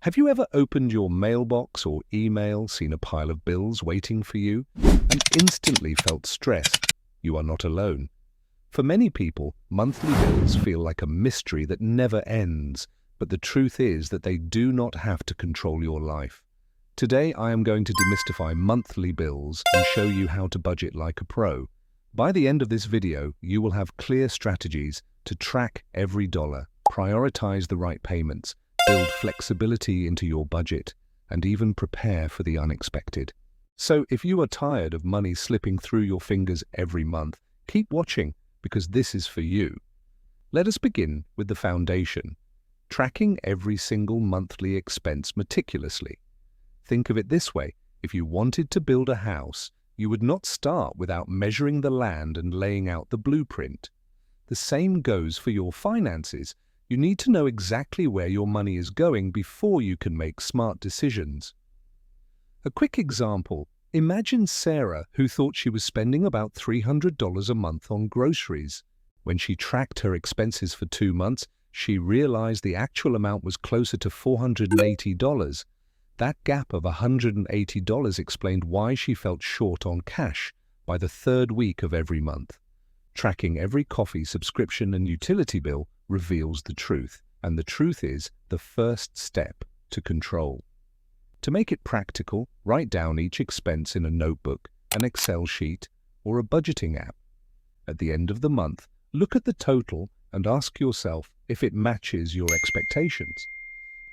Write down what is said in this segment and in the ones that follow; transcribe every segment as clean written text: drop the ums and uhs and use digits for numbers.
Have you ever opened your mailbox or email, seen a pile of bills waiting for you, and instantly felt stressed? You are not alone. For many people, monthly bills feel like a mystery that never ends, but the truth is that they do not have to control your life. Today, I am going to demystify monthly bills and show you how to budget like a pro. By the end of this video, you will have clear strategies to track every dollar, prioritize the right payments, build flexibility into your budget, and even prepare for the unexpected. So if you are tired of money slipping through your fingers every month, keep watching because this is for you. Let us begin with the foundation, tracking every single monthly expense meticulously. Think of it this way: if you wanted to build a house, you would not start without measuring the land and laying out the blueprint. The same goes for your finances. You need to know exactly where your money is going before you can make smart decisions. A quick example: imagine Sarah, who thought she was spending about $300 a month on groceries. When she tracked her expenses for 2 months, she realized the actual amount was closer to $480. That gap of $180 explained why she felt short on cash by the 3rd week of every month. Tracking every coffee subscription and utility bill reveals the truth, and the truth is the first step to control. To make it practical, write down each expense in a notebook, an Excel sheet, or a budgeting app. At the end of the month, look at the total and ask yourself if it matches your expectations.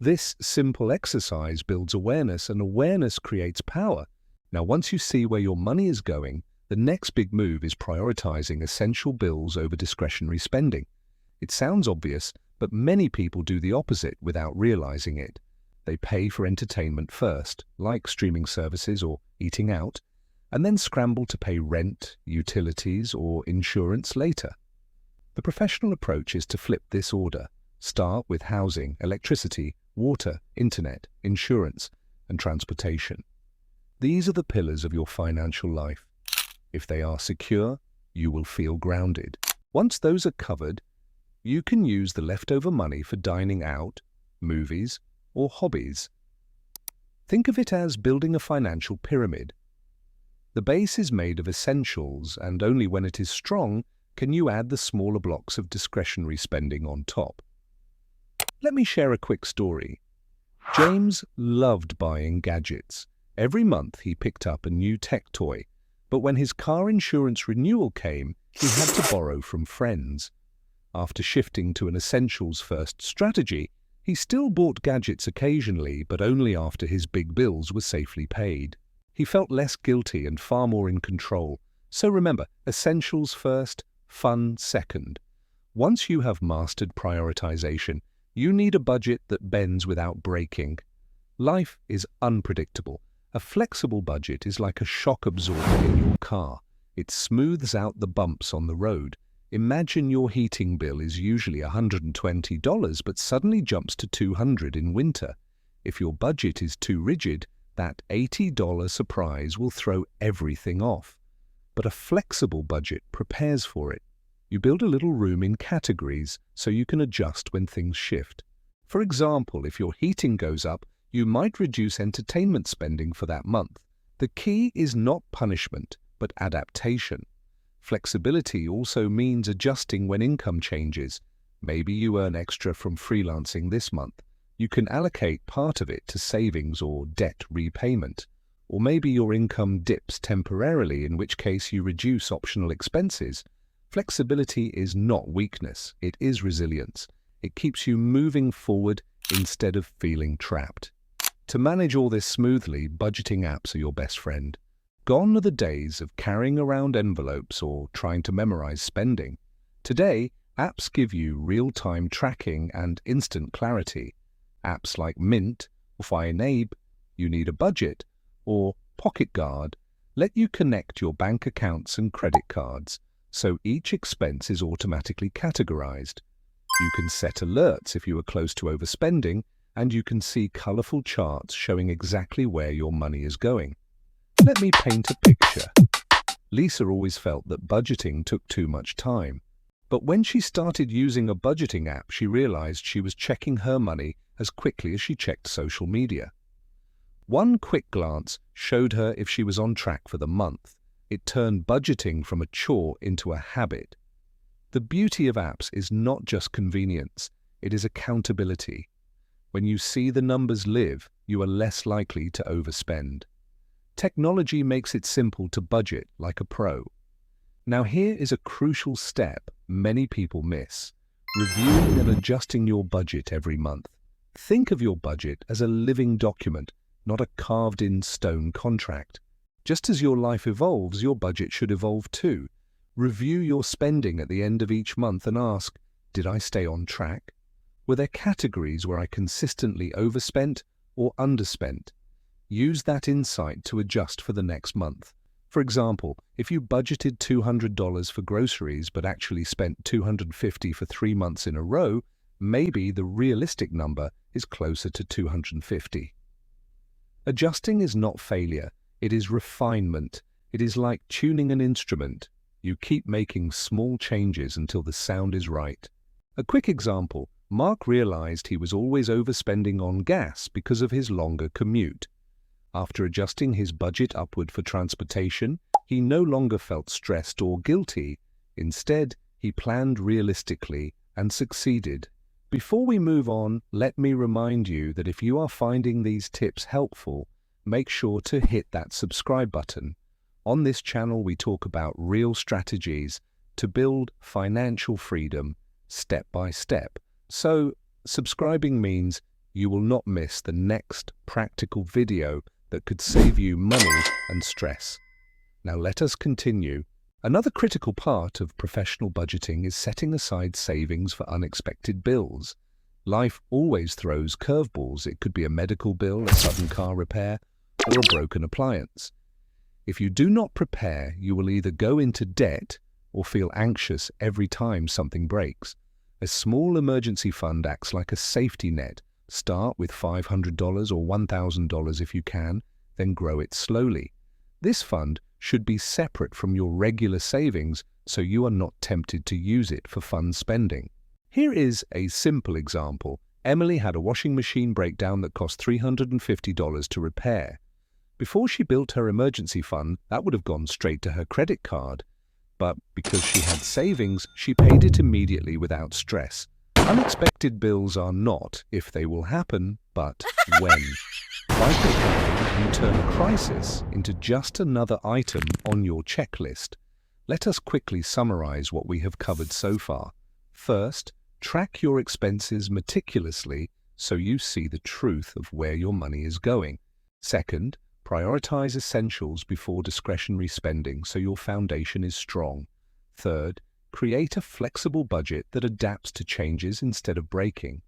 This simple exercise builds awareness, and awareness creates power. Now, once you see where your money is going, the next big move is prioritizing essential bills over discretionary spending. It sounds obvious, but many people do the opposite without realizing it. They pay for entertainment first, like streaming services or eating out, and then scramble to pay rent, utilities, or insurance later. The professional approach is to flip this order. Start with housing, electricity, water, internet, insurance, and transportation. These are the pillars of your financial life. If they are secure, you will feel grounded. Once those are covered, you can use the leftover money for dining out, movies, or hobbies. Think of it as building a financial pyramid. The base is made of essentials, and only when it is strong can you add the smaller blocks of discretionary spending on top. Let me share a quick story. James loved buying gadgets. Every month he picked up a new tech toy, but when his car insurance renewal came, he had to borrow from friends. After shifting to an essentials-first strategy, he still bought gadgets occasionally, but only after his big bills were safely paid. He felt less guilty and far more in control. So remember, essentials first, fun second. Once you have mastered prioritization, you need a budget that bends without breaking. Life is unpredictable. A flexible budget is like a shock absorber in your car. It smooths out the bumps on the road. Imagine your heating bill is usually $120 but suddenly jumps to $200 in winter. If your budget is too rigid, that $80 surprise will throw everything off. But a flexible budget prepares for it. You build a little room in categories so you can adjust when things shift. For example, if your heating goes up, you might reduce entertainment spending for that month. The key is not punishment, but adaptation. Flexibility also means adjusting when income changes. Maybe you earn extra from freelancing this month. You can allocate part of it to savings or debt repayment. Or maybe your income dips temporarily, in which case you reduce optional expenses. Flexibility is not weakness, it is resilience. It keeps you moving forward instead of feeling trapped. To manage all this smoothly, budgeting apps are your best friend. Gone are the days of carrying around envelopes or trying to memorize spending. Today, apps give you real-time tracking and instant clarity. Apps like Mint, or Firenabe, You Need a Budget, or Pocket Guard let you connect your bank accounts and credit cards, so each expense is automatically categorized. You can set alerts if you are close to overspending, and you can see colorful charts showing exactly where your money is going. Let me paint a picture. Lisa always felt that budgeting took too much time. But when she started using a budgeting app, she realized she was checking her money as quickly as she checked social media. One quick glance showed her if she was on track for the month. It turned budgeting from a chore into a habit. The beauty of apps is not just convenience, it is accountability. When you see the numbers live, you are less likely to overspend. Technology makes it simple to budget like a pro. Now here is a crucial step many people miss: reviewing and adjusting your budget every month. Think of your budget as a living document, not a carved-in stone contract. Just as your life evolves, your budget should evolve too. Review your spending at the end of each month and ask, did I stay on track? Were there categories where I consistently overspent or underspent? Use that insight to adjust for the next month. For example, if you budgeted $200 for groceries but actually spent $250 for 3 months in a row, maybe the realistic number is closer to $250. Adjusting is not failure, it is refinement. It is like tuning an instrument. You keep making small changes until the sound is right. A quick example, Mark realized he was always overspending on gas because of his longer commute. After adjusting his budget upward for transportation, he no longer felt stressed or guilty. Instead, he planned realistically and succeeded. Before we move on, let me remind you that if you are finding these tips helpful, make sure to hit that subscribe button. On this channel, we talk about real strategies to build financial freedom step by step. So, subscribing means you will not miss the next practical video that could save you money and stress. Now let us continue. Another critical part of professional budgeting is setting aside savings for unexpected bills. Life always throws curveballs. It could be a medical bill, a sudden car repair, or a broken appliance. If you do not prepare, you will either go into debt or feel anxious every time something breaks. A small emergency fund acts like a safety net. Start with $500 or $1,000 if you can, then grow it slowly. This fund should be separate from your regular savings so you are not tempted to use it for fun spending. Here is a simple example. Emily had a washing machine breakdown that cost $350 to repair. Before she built her emergency fund, that would have gone straight to her credit card. But because she had savings, she paid it immediately without stress. Unexpected bills are not if they will happen, but when. By preparing, you turn a crisis into just another item on your checklist. Let us quickly summarize what we have covered so far. First, track your expenses meticulously so you see the truth of where your money is going. Second, prioritize essentials before discretionary spending so your foundation is strong. Third, create a flexible budget that adapts to changes instead of breaking.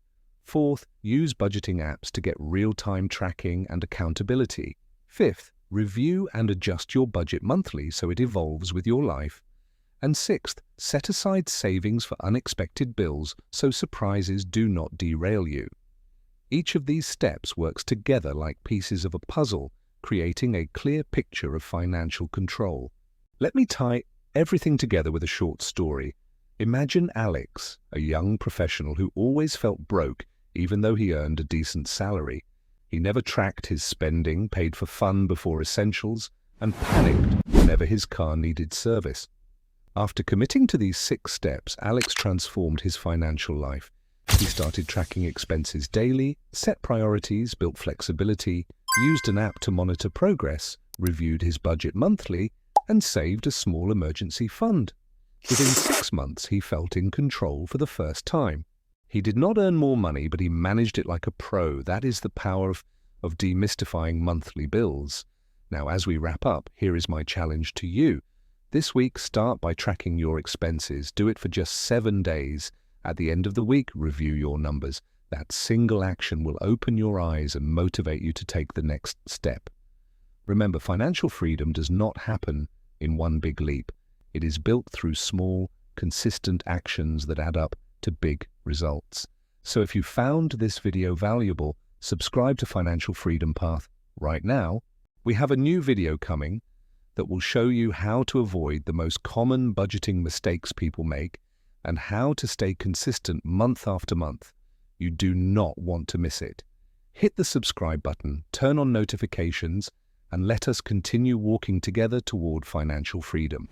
Fourth, use budgeting apps to get real-time tracking and accountability. Fifth, review and adjust your budget monthly so it evolves with your life. And sixth, set aside savings for unexpected bills so surprises do not derail you. Each of these steps works together like pieces of a puzzle, creating a clear picture of financial control. Let me tie everything together with a short story. Imagine Alex, a young professional who always felt broke even though he earned a decent salary. He never tracked his spending, paid for fun before essentials, and panicked whenever his car needed service. After committing to these 6 steps, Alex transformed his financial life. He started tracking expenses daily, set priorities, built flexibility, used an app to monitor progress, reviewed his budget monthly, and saved a small emergency fund. Within 6 months, he felt in control for the first time. He did not earn more money, but he managed it like a pro. That is the power of demystifying monthly bills. Now, as we wrap up, here is my challenge to you. This week, start by tracking your expenses. Do it for just 7 days. At the end of the week, review your numbers. That single action will open your eyes and motivate you to take the next step. Remember, financial freedom does not happen in one big leap. It is built through small, consistent actions that add up to big results. So if you found this video valuable, subscribe to Financial Freedom Path right now. We have a new video coming that will show you how to avoid the most common budgeting mistakes people make and how to stay consistent month after month. You do not want to miss it. Hit the subscribe button, turn on notifications, and let us continue walking together toward financial freedom.